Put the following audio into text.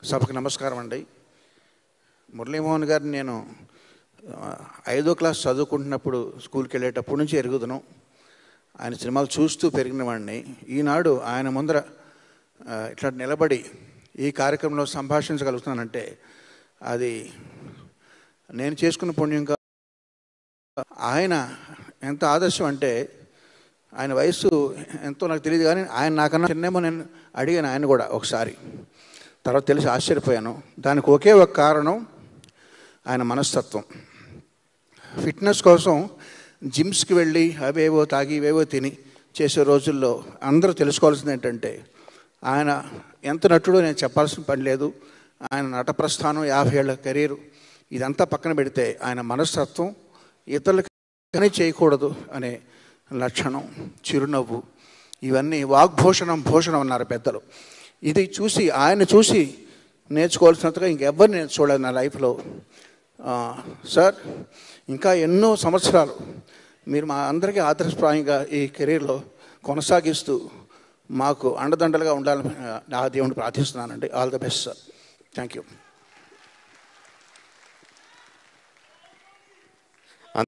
సభకు నమస్కారం అండి. మురళీమోహన్ గారిని నేను 5వ క్లాస్ చదువుకుంటున్నప్పుడు స్కూల్కి వెళ్ళేటప్పటి నుంచి ఎరుగుదును. ఆయన సినిమాలు చూస్తూ పెరిగిన వాడిని. ఈనాడు ఆయన ముందర ఇట్లా నిలబడి ఈ కార్యక్రమంలో సంభాషించగలుగుతున్నానంటే అది నేను చేసుకున్న పుణ్యంగా. ఆయన ఎంత ఆదర్శం అంటే, ఆయన వయసు ఎంతో నాకు తెలియదు కానీ ఆయన నాకన్నా చిన్నేమో నేను అడిగాను ఆయన కూడా ఒకసారి. తర్వాత తెలిసి ఆశ్చర్యపోయాను. దానికి ఒకే ఒక కారణం ఆయన మనస్తత్వం. ఫిట్నెస్ కోసం జిమ్స్కి వెళ్ళి అవేవో తాగి ఇవేవో తిని చేసే రోజుల్లో అందరూ తెలుసుకోవాల్సింది ఏంటంటే, ఆయన ఎంత నటుడో నేను చెప్పాల్సిన పని లేదు. ఆయన నట ప్రస్థానం 50 ఏళ్ల కెరీరు ఇదంతా పక్కన పెడితే ఆయన మనస్తత్వం ఇతరులకి చేయకూడదు అనే లక్షణం, చిరునవ్వు, ఇవన్నీ వాగ్భూషణం భూషణం అన్నారు పెద్దలు. ఇది చూసి ఆయన చూసి నేర్చుకోవాల్సినంతగా ఇంకెవ్వరు నేను చూడలేదు నా లైఫ్లో. సార్, ఇంకా ఎన్నో సంవత్సరాలు మీరు మా అందరికీ ఆదర్శప్రాయంగా ఈ కెరీర్లో కొనసాగిస్తూ మాకు అండదండలుగా ఉండాలని ఆ దేవుడిని ప్రార్థిస్తున్నానండి. All the best sir. Thank you.